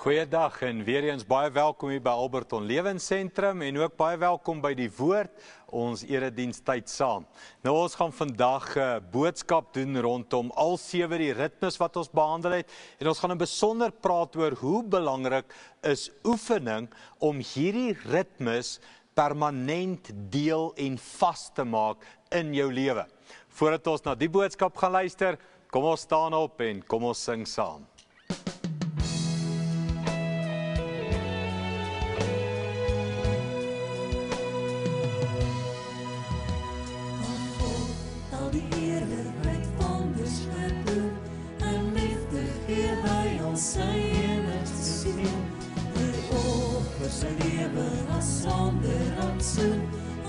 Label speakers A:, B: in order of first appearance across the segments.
A: Goeiedag en weer eens baie welkom hier by Alberton Lewensentrum en ook baie welkom by die Woord, ons eredienstyd saam. Nou ons gaan vandag 'n boodskap doen rondom al 7 die ritmes wat ons behandel het en ons gaan in besonder praat oor hoe belangrik is oefening om hierdie ritmes permanent deel en vas te maak in jou lewe. Voordat ons na die boodskap gaan luister, kom ons staan op en kom ons sing saam.
B: Sy lewe as sonder rantsoen,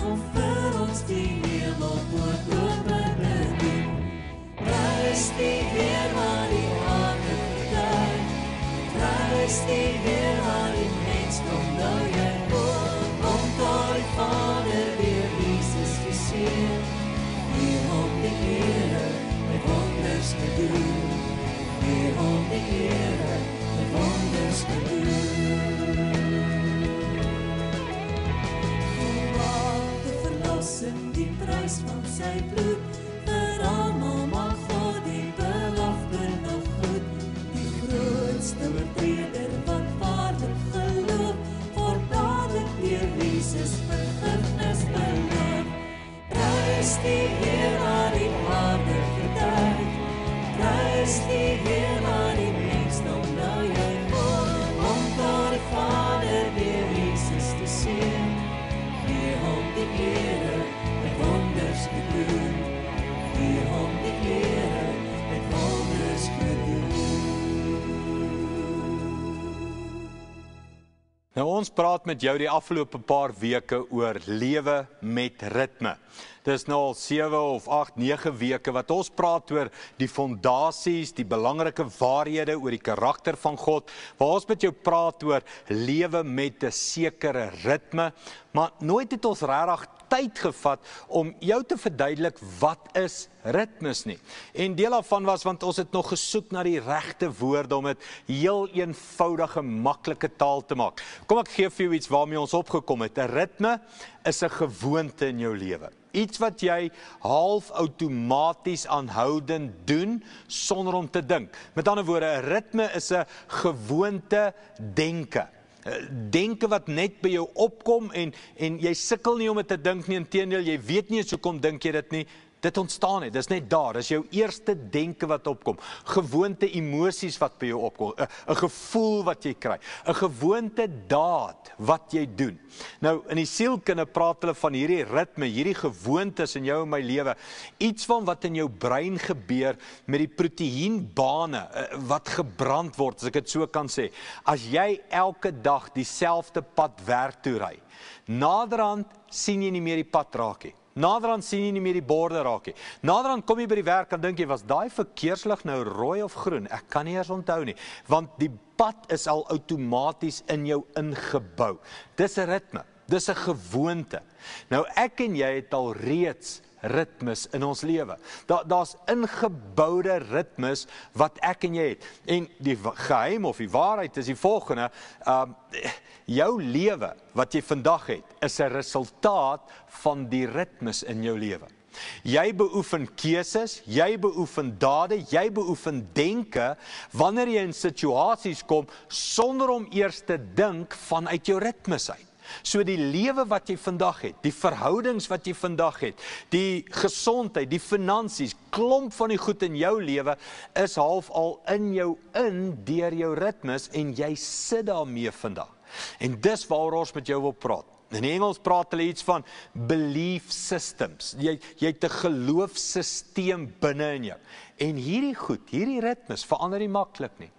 B: om vir ons die hemelpoort open te doen. Prys die Heer wat die aarde verduid, prys die Heer wat die mensdom nou juig word, om daar die Vader weer Jesus te sien. Hier om die Here met wonders te doen, hier om die Here met wonders te doen. In die prys van sy bloed, vir almal mag God die belofte nog goed. Die grootste oortreder wat waarlik geloof, word dadelik deur Jesus vergifnis beloof. Prys die Heer wat die aarde verduid, prys die Heer wat die mensdom nou juig word, om daar die Vader deur Jesus te sien. Hier om die Here met wonders gedoen, hier om die Here met wonders gedoen.
A: Nou ons praat met jou die afgelope paar weke oor lewe met ritme. Dit is nou al 7 of 8, 9 weke wat ons praat oor die fondasies, die belangrike waarhede oor die karakter van God, waar ons met jou praat oor lewe met 'n sekere ritme, maar nooit het ons regtig tyd gevat om jou te verduidelik wat is ritmes nie. En deel daarvan was want ons het nog gesoek na die regte woorde om dit heel eenvoudige, maklike taal te maak. Kom ek gee vir jou iets waarmee ons opgekom het. 'n Ritme is 'n gewoonte in jou lewe. Iets wat jy half outomaties aanhoudend doen sonder om te dink. Met ander woorde, 'n ritme is 'n gewoonte denke. Denke wat net by jou opkom en jy sukkel nie om dit te dink nie, inteendeel, jy weet nie eens hoekom dink jy dit nie. Dit ontstaan nie, dis net daar, dis jou eerste denke wat opkom, gewoonte emosies wat by jou opkom, 'n gevoel wat jy kry, 'n gewoonte daad wat jy doen. Nou, in die sielkunde praat hulle van hierdie ritme, hierdie gewoontes in jou en my lewe, iets van wat in jou brein gebeur met die proteïenbane wat gebrand word, as ek dit so kan sê. As jy elke dag dieselfde pad werk toe ry, naderhand sien jy nie meer die pad raak nie. Naderhand sien jy nie meer die borde raak nie. Naderhand kom jy by die werk en dink jy, was daai verkeerslig nou rooi of groen? Ek kan nie eers onthou nie, want die pad is al outomaties in jou ingebou. Dis 'n ritme, dis 'n gewoonte. Nou ek en jy het al reeds ritmes in ons lewe. Daar's ingeboude ritmes wat ek en jy het. En die geheim of die waarheid is die volgende, jou lewe wat jy vandag het, is 'n resultaat van die ritmes in jou lewe. Jy beoefen keuses, jy beoefen dade, jy beoefen denke, wanneer jy in situasies kom, sonder om eers te dink vanuit jou ritmes uit. So die lewe wat jy vandag het, die verhoudings wat jy vandag het, die gesondheid, die finansies, klomp van die goed in jou lewe, is half al in jou deur jou ritmes en jy sit daarmee vandag. En dis waaroor ons met jou wil praat. In Engels praat hulle iets van belief systems. Jy het 'n geloofsisteem binne in jou. En hierdie goed, hierdie ritmes verander nie maklik nie.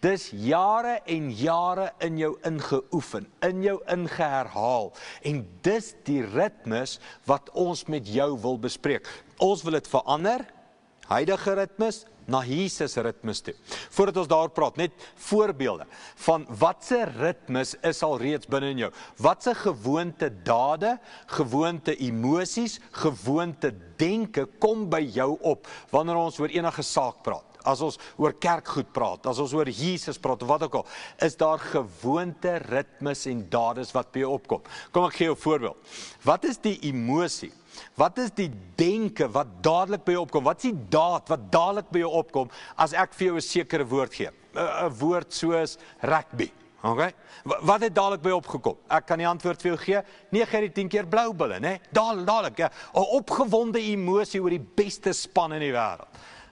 A: Dis jare en jare in jou ingeoefen, in jou ingeherhaal. En dis die ritmes wat ons met jou wil bespreek. Ons wil dit verander, huidige ritmes, na Jesus ritmes toe. Voordat ons daar praat, net voorbeelde van watse ritmes is al reeds binne in jou. Watse gewoonte dade, gewoonte emosies, gewoonte denke kom by jou op wanneer ons oor enige saak praat. as ons oor kerkgoed praat, as ons oor Jesus praat, of wat ook al, is daar gewoonte, ritmes en dades wat by jou opkom. Kom ek gee jou 'n voorbeeld. Wat is die emosie? Wat is die denke wat dadelik by jou opkom? Wat is die daad wat dadelik by jou opkom as ek vir jou 'n sekere woord gee? 'n Woord soos rugby. Okay? Wat het dadelik by opgekom? Ek kan die antwoord vir jou gee, 9 uit die 10 keer blou bulle, né? Dadelik, ja. 'n opgewonde emosie oor die beste span in die wêreld.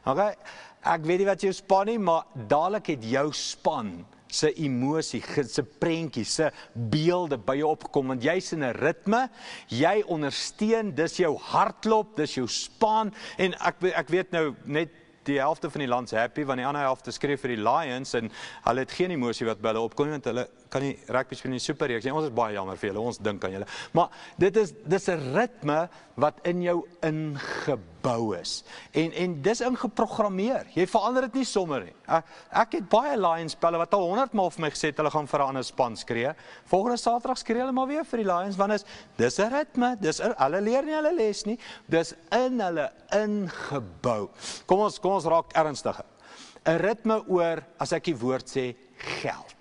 A: Okay? Ek weet nie wat jou span nie, maar dadelik het jou span se emosie, se prentjies, se beelde by jou opgekom, want jy's in 'n ritme, jy ondersteun, dis jou hartklop, dis jou span, en ek weet nou net die helfte van die land is happy, want die ander helfte skryf vir die Lions, en hulle het geen emosie wat by hulle opkom, want hulle kan nie rugby speel in die superreeks nie. Ons is baie jammer vir julle, ons dink aan julle. Maar dis 'n ritme wat in jou ingebou is. En dis ingeprogrammeer. Jy verander dit nie sommer nie. Ek het baie Lions spelle wat al 100 maal vir my gesê het, hulle gaan vir 'n ander span skree. Volgende Saterdag skree hulle maar weer vir die Lions, want dis 'n ritme, hulle leer nie hulle les nie, dis in hulle ingebou. Kom ons raak ernstiger. 'n Ritme oor, as ek die woord sê, geld.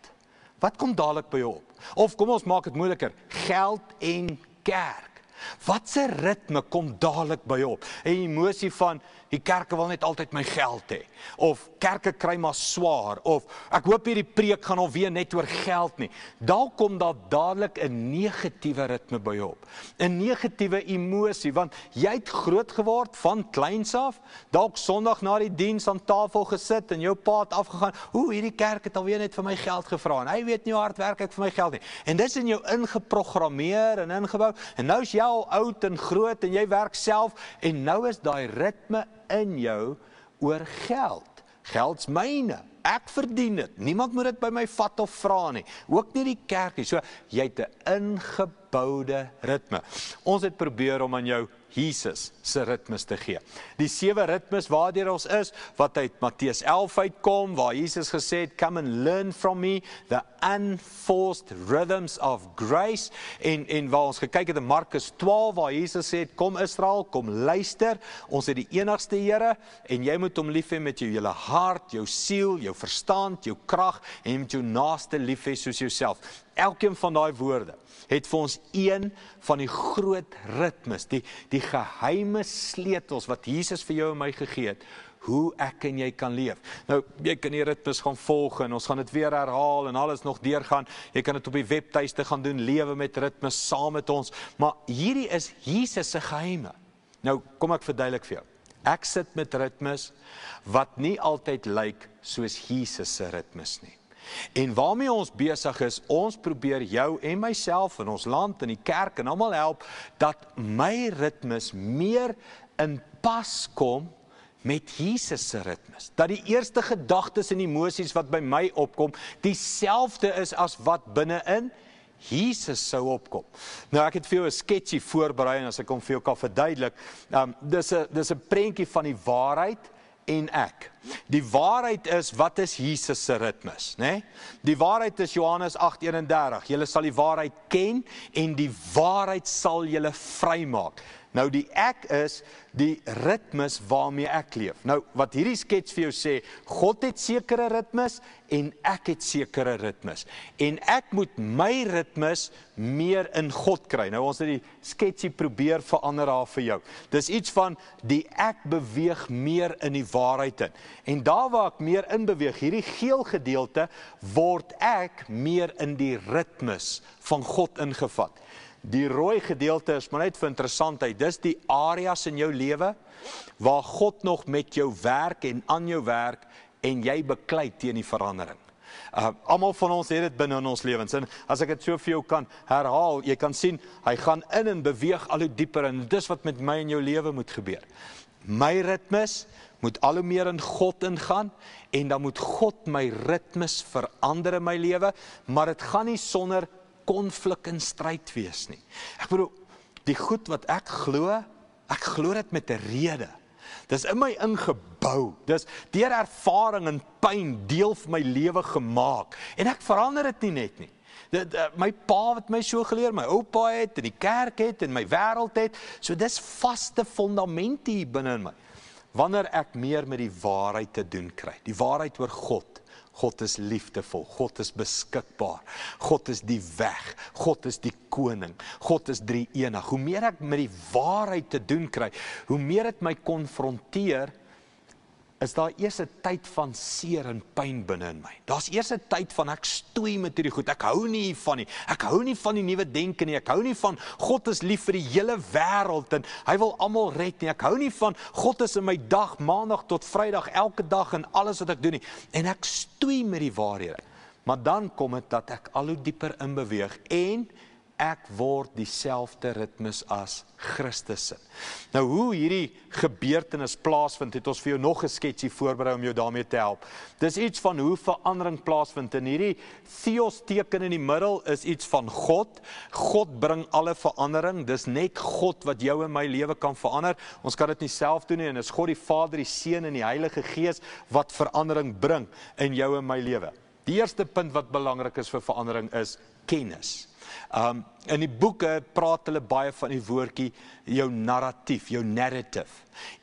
A: Wat kom dadelik by jou op? Of kom ons maak dit moeiliker, geld en kerk. Wat se ritme kom dadelik by jou op? 'n Emosie van, die kerke wil net altyd my geld hê. Of kerke kry maar swaar. Of ek hoop hierdie preek gaan alweer net oor geld nie. Dalk kom daar dadelik 'n negatiewe ritme by jou op. 'n Negatiewe emosie, want jy het groot geword van kleins af. Dalk Sondag na die diens aan tafel gesit en jou pa het afgegaan. Hierdie kerk het alweer net vir my geld gevra en hy weet nie hoe hard werk ek vir my geld nie. En dis in jou ingeprogrammeer en ingebou. En nou is jy al oud en groot en jy werk self en nou is daai ritme in jou oor geld. Geld's myne. Ek verdien dit. Niemand moet dit by my vat of vra nie. Ook nie die kerk nie. So jy het 'n ingeboude ritme. Ons het probeer om aan jou Jesus se ritmes te gee. Die 7 ritmes waardeur ons is, wat uit Matteus 11 uitkom, waar Jesus gesê het, come and learn from me, the unforced rhythms of grace, en waar ons gekyk het in Markus 12, waar Jesus sê, kom Israel, kom luister, ons het die enigste Here, en jy moet hom lief hê met jou hele hart, jou siel, jou verstand, jou krag, en jy moet jou naaste lief hê soos jouself. Elkeen van daai woorde het vir ons een van die groot ritmes, die geheime sleutels wat Jesus vir jou en my gegee het, hoe ek en jy kan leef. Nou, jy kan die ritmes gaan volg en ons gaan dit weer herhaal en alles nog deurgaan. Jy kan dit op die webtuiste gaan doen, lewe met ritmes saam met ons. Maar hierdie is Jesus se geheime. Nou, kom ek verduidelik vir jou. Ek sit met ritmes wat nie altyd lyk soos Jesus se ritmes nie. En waarmee ons besig is, ons probeer jou en myself in ons land, in die kerk en almal help, dat my ritmes meer in pas kom met Jesus se ritmes. Dat die eerste gedagtes en emosies wat by my opkom, dieselfde is as wat binne-in Jesus sou opkom. Nou ek het vir jou 'n sketsie voorberei en as ek hom vir jou kan verduidelik, dis 'n prentjie van die waarheid en ek. Die waarheid is, wat is Jesus se ritmes, né? Die waarheid is Johannes 8:31. Julle sal die waarheid ken en die waarheid sal julle vrymaak. Nou die ek is die ritmes waarmee ek leef. Nou wat hierdie skets vir jou sê, God het sekere ritmes en ek het sekere ritmes. En ek moet my ritmes meer in God kry. Nou ons het die sketsie probeer verander daar vir jou. Dis iets van die ek beweeg meer in die waarheid in. En daar waar ek meer in beweeg, hierdie geel gedeelte, word ek meer in die ritmes van God ingevat. Die rooi gedeelte is maar net vir interessantheid, dis die areas in jou lewe, waar God nog met jou werk en aan jou werk, en jy beklei teen die verandering. Almal van ons het dit binne in ons lewens, en as ek dit so vir jou kan herhaal, jy kan sien, hy gaan in en beweeg al hoe dieper, en dis wat met my en jou lewe moet gebeur. My ritmes moet al hoe meer in God ingaan, en dan moet God my ritmes verander in my lewe, maar dit gaan nie sonder konflik en stryd wees nie. Ek bedoel, die goed wat ek glo dit met 'n rede. Dis in my ingebou. Dis deur ervaring en pyn deel van my lewe gemaak. En ek verander dit nie net nie. My pa het my so geleer, my oupa het, en die kerk het, en my wêreld het. So dis vaste fondamente hier binne in my. wanneer ek meer met die waarheid te doen kry, die waarheid oor God. God is liefdevol, God is beskikbaar, God is die weg, God is die koning, God is drie enig. Hoe meer ek met die waarheid te doen kry, hoe meer het my konfronteer, is daar eers 'n tyd van seer en pyn binne in my. Daar's eers 'n tyd van ek stoei met hierdie goed, ek hou nie hiervan nie, ek hou nie van die nuwe denke nie, ek hou nie van God is lief vir die hele wêreld en hy wil almal red nie, ek hou nie van God is in my dag, maandag tot vrydag, elke dag en alles wat ek doen nie, en ek stoei met die waarhede. Maar dan kom dit dat ek al hoe dieper inbeweeg en ek word dieselfde ritmes as Christus in. Nou hoe hierdie gebeurtenis plaasvind, het ons vir jou nog 'n sketsie voorberei om jou daarmee te help. Dis iets van hoe verandering plaasvind, en hierdie theos teken in die middel is iets van God. God bring alle verandering, dis net God wat jou en my lewe kan verander. Ons kan dit nie self doen nie, en dis God die Vader, die Seun en die Heilige Gees wat verandering bring in jou en my lewe. Die eerste punt wat belangrik is vir verandering is kennis. In die boeke praat hulle baie van die woordjie jou narratief, jou narrative.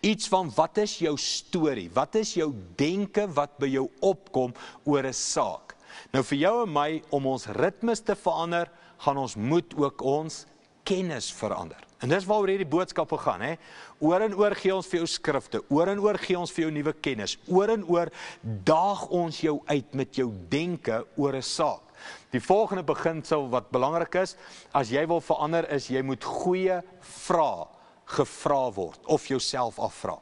A: Iets van wat is jou storie, wat is jou denke wat by jou opkom oor 'n saak. Nou vir jou en my, om ons ritmes te verander, gaan ons moet ook ons kennis verander. En dis waaroor hierdie boodskappe gaan, hè. Oor en oor gee ons vir jou skrifte, oor en oor gee ons vir jou nuwe kennis, oor en oor daag ons jou uit met jou denke oor 'n saak. Die volgende beginsel wat belangrik is, as jy wil verander, is jy moet goeie vrae gevra word, of jouself afvra.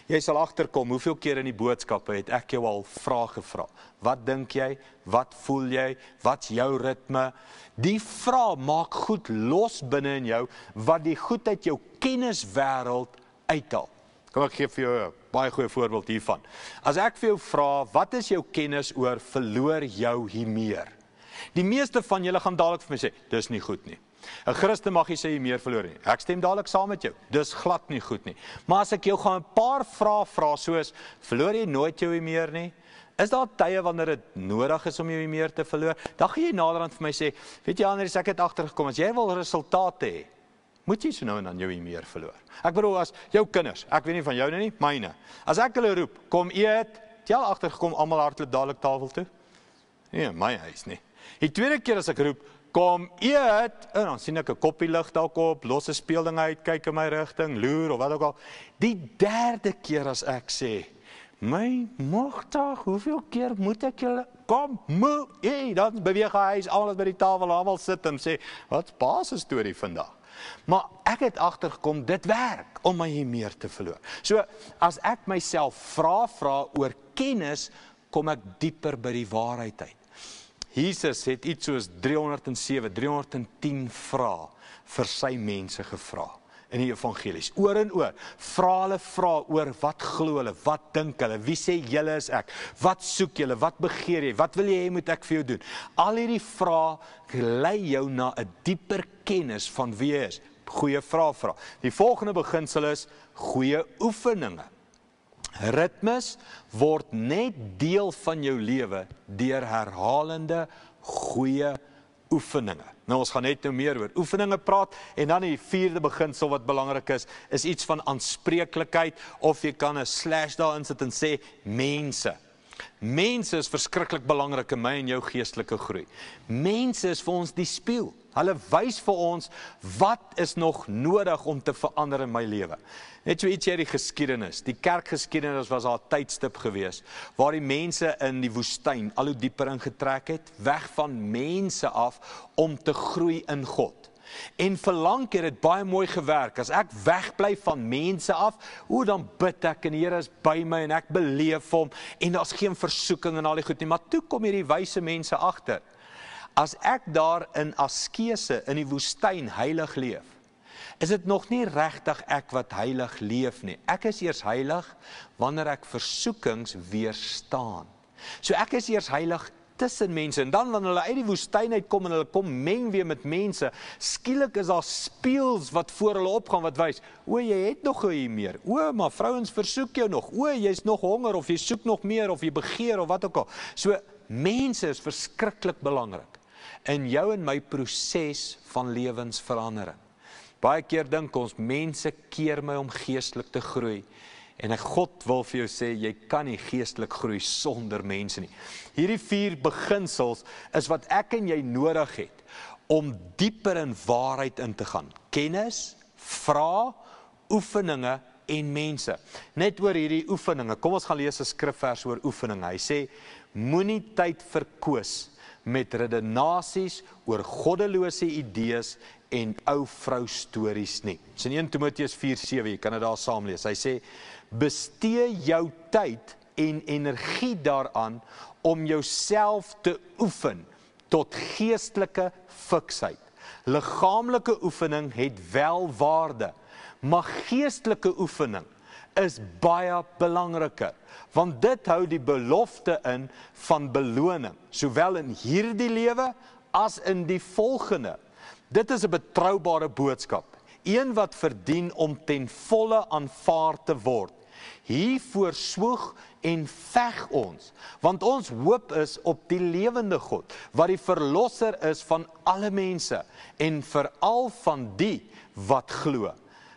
A: Jy sal agterkom, hoeveel keer in die boodskappe het ek jou al vrae gevra. Wat dink jy? Wat voel jy? Wat's jou ritme? Die vrae maak goed los binne in jou, wat die goed uit jou kenniswêreld uithaal. Kom ek gee vir jou 'n baie goeie voorbeeld hiervan. As ek vir jou vra, wat is jou kennis oor verloor jou Hiermeer? Die meeste van julle gaan dadelik vir my sê, dis nie goed nie. 'n Christen mag nie sê jy meer verloor nie. Ek stem dadelik saam met jou, dis glad nie goed nie. Maar as ek jou gaan 'n paar vrae vra, soos, verloor jy nooit jou Hiermeer nie? Is daar tye wanneer dit nodig is om jou Hiermeer te verloor? Dan gaan jy naderhand vir my sê, weet jy Andries, ek het agtergekom, as jy wil resultate hê, moet jy so nou en dan jou Hiermeer verloor. Ek bedoel, as jou kinders, ek weet nie van jou nie, myne. As ek hulle roep, kom eet, het jy al agtergekom, almal hardloop dadelik tafel toe? Nee, my huis nie. Die tweede keer as ek roep, kom eet, en dan sien ek 'n koppie lig dalk op, los 'n speelding uit, kyk in my rigting, loer of wat ook al. Die derde keer as ek sê, my magtig, hoeveel keer moet ek julle, kom, dan beweeg hy huis, almal by die tafel, almal sit en sê, wat's pa se storie vandag? Maar ek het agtergekom, dit werk om my Hiermeer te verloor. So, as ek myself vra oor kennis, kom ek dieper by die waarheid uit. Jesus het iets soos 310 vrae vir sy mense gevra in die evangelies. Oor en oor, vra oor wat glo hulle, wat dink hulle, wie sê julle is ek, wat soek julle, wat begeer jy, wat wil jy hê moet ek vir jou doen? Al hierdie vrae lei jou na 'n dieper kennis van wie jy is. Goeie vrae vra. Die volgende beginsel is goeie oefeninge. Ritmes word net deel van jou lewe deur herhalende goeie oefeninge. Nou ons gaan net nou meer oor oefeninge praat, en dan die vierde beginsel wat belangrik is iets van aanspreeklikheid, of jy kan 'n slash daarin sit en sê mense. Mense is verskriklik belangrik in my en jou geestelike groei. Mense is vir ons die spieël. Hulle wys vir ons wat is nog nodig om te verander in my lewe. Net so iets uit die geskiedenis. Die kerkgeskiedenis was daar 'n tydstip gewees waar die mense in die woestyn al hoe dieper ingetrek het, weg van mense af om te groei in God. En vir lank het dit baie mooi gewerk. As ek wegbly van mense af, dan bid ek en die Here is by my en ek beleef hom en daar's geen versoeking en al die goed nie. Maar toe kom hierdie wyse mense agter. As ek daar in askese in die woestyn heilig leef, is dit nog nie regtig ek wat heilig leef nie. Ek is eers heilig wanneer ek versoekings weerstaan. So ek is eers heilig tussen mense, en dan wanneer hulle uit die woestyn uitkom en hulle kom meng weer met mense, skielik is daar spieëls wat voor hulle opgaan wat wys, jy het nog Hiermeer, maar vrouens versoek jou nog, jy's nog honger, of jy soek nog meer, of jy begeer, of wat ook al. So, mense is verskriklik belangrik in jou en my proses van lewensverandering. Baie keer dink ons, mense keer my om geestelik te groei, En God wil vir jou sê, jy kan nie geestelik groei sonder mense nie. Hierdie 4 beginsels is wat ek en jy nodig het, om dieper in waarheid in te gaan. Kennis, vrae, oefeninge en mense. Net oor hierdie oefeninge, kom ons gaan lees 'n skrifvers oor oefeninge. Hy sê, moenie tyd verkoos met redenasies oor goddelose idees en ou vrou stories nie. Dis in 1 Timoteus 4:7, jy kan dit daar saam lees. Hy sê, bestee jou tyd en energie daaraan om jouself te oefen tot geestelike fiksheid. Liggaamlike oefening het wel waarde, maar geestelike oefening is baie belangriker, want dit hou die belofte in van beloning, sowel in hierdie lewe as in die volgende. Dit is 'n betroubare boodskap, een wat verdien om ten volle aanvaar te word. Hiervoor swoeg en veg ons, want ons hoop is op die lewende God, wat die verlosser is van alle mense, en veral van die wat glo.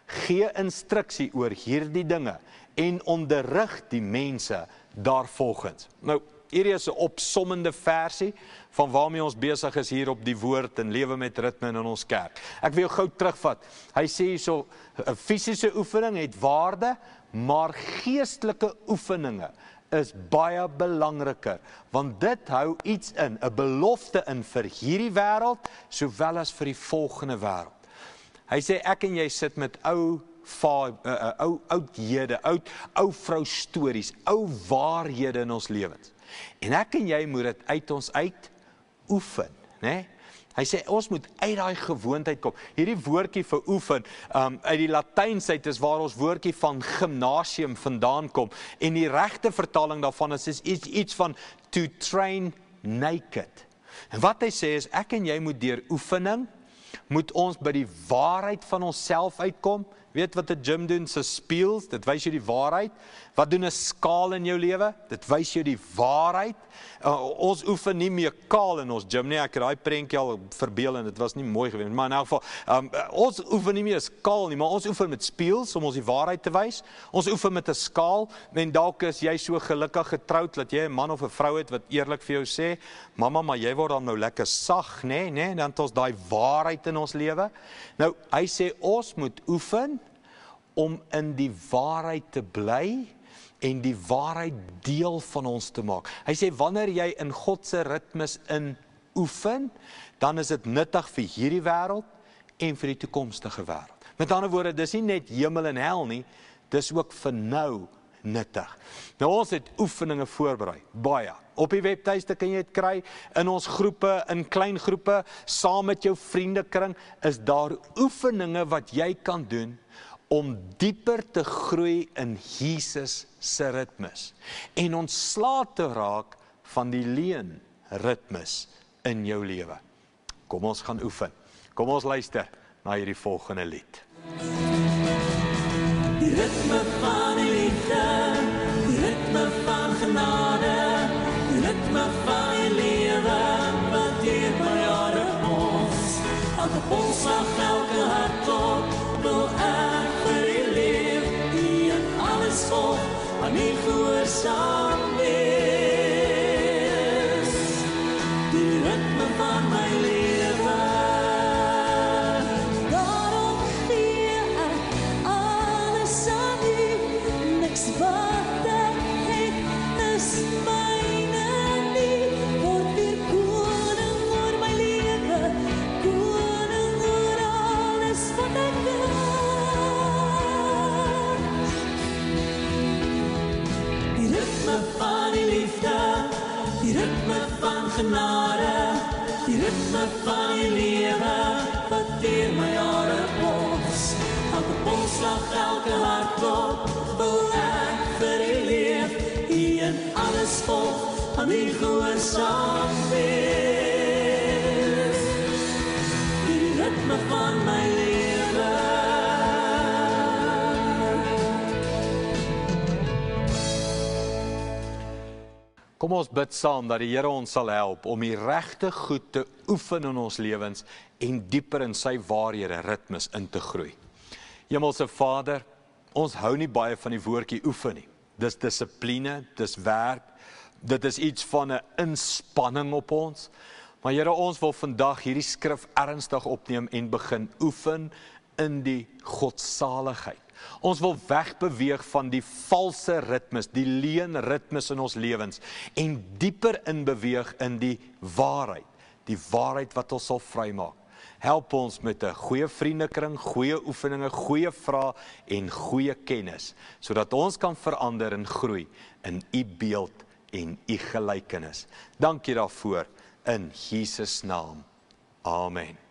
A: Gee instruksie oor hierdie dinge, en onderrig die mense daarvolgens. Nou, hierdie is 'n opsommende versie, van waarmee ons besig is hier op die woord, en lewe met ritme in ons kerk. Ek wil jou gou terugvat, hy sê hierso, 'n fisiese oefening het waarde, maar geestelike oefeninge is baie belangriker, want dit hou iets in, 'n belofte in vir hierdie wêreld, sowel as vir die volgende wêreld. Hy sê, ek en jy sit met ou vrou stories, ou waarhede in ons lewens. En ek en jy moet dit uit ons uit oefen, né? Hy sê, ons moet uit daai gewoonheid kom. Hierdie woordjie vir oefen, uit die Latyns uit is waar ons woordjie van gymnasium vandaan kom. En die regte vertaling daarvan is iets van to train naked. En wat hy sê is, ek en jy moet deur oefening, moet ons by die waarheid van onsself uitkom. Weet wat 'n gym doen, se spieëls, dit wys jou die waarheid. Wat doen 'n skaal in jou lewe? Dit wys jou die waarheid. Ons oefen nie meer kaal in ons gym nie. Ek het daai prentjie al verbeel en dit was nie mooi geweest, maar in elk geval, ons oefen nie meer skaal nie, maar ons oefen met spieëls om ons die waarheid te wys. Ons oefen met 'n skaal, en dalk is jy so gelukkig getroud dat jy 'n man of 'n vrou het wat eerlik vir jou sê, mamma, maar jy word dan nou lekker sag, nê, dan het ons daai waarheid in ons lewe. Nou, hy sê ons moet oefen om in die waarheid te bly en die waarheid deel van ons te maak. Hy sê, wanneer jy in God se ritmes in oefen, dan is dit nuttig vir hierdie wêreld en vir die toekomstige wêreld. Met ander woorde, dis nie net hemel en hel nie, dis ook vir nou nuttig. Nou, ons het oefeninge voorberei, baie. Op die webtuiste kan jy dit kry, in ons groepe, in klein groepe, saam met jou vriendekring, is daar oefeninge wat jy kan doen, om dieper te groei in Jesus se ritmes en ontslae te raak van die leuen ritmes in jou lewe. Kom ons gaan oefen. Kom ons luister na hierdie volgende lied.
B: Die ritme van die liefde, die ritme van genade, die ritme van die lewe, wat deur my jare ons, elke polsslag, elke hartklop, wil ek vir die leef, die in alles volg, aan die gehoorsaam wees. Die ritme van my lewe, daarom gee ek alles aan U, niks wat ek het is myne nie, word weer koning oor my lewe, koning oor alles wat ek wil. Die ritme van die liefde, die ritme van genade, die ritme van die lewe, wat deur my jare bots, elke polsslag, elke hartklop, wil ek vir U leef, U in alles volg, aan U gehoorsaam wees. Die ritme van my lewe.
A: Kom ons bid saam dat die Here ons sal help om die regte goed te oefen in ons lewens en dieper in sy waarhede ritmes in te groei. Hemelse Vader, ons hou nie baie van die woordjie oefen nie. Dis dissipline, dis werk, dit is iets van 'n inspanning op ons. Maar Here, ons wil vandag hierdie skrif ernstig opneem en begin oefen in die godsaligheid. Ons wil wegbeweeg van die valse ritmes, die leuen ritmes in ons lewens en dieper inbeweeg in die waarheid wat ons sal vrymaak. Help ons met 'n goeie vriendekring, goeie oefeninge, goeie vrae en goeie kennis, sodat ons kan verander en groei in U beeld en U gelykenis. Dankie daarvoor in Jesus naam. Amen.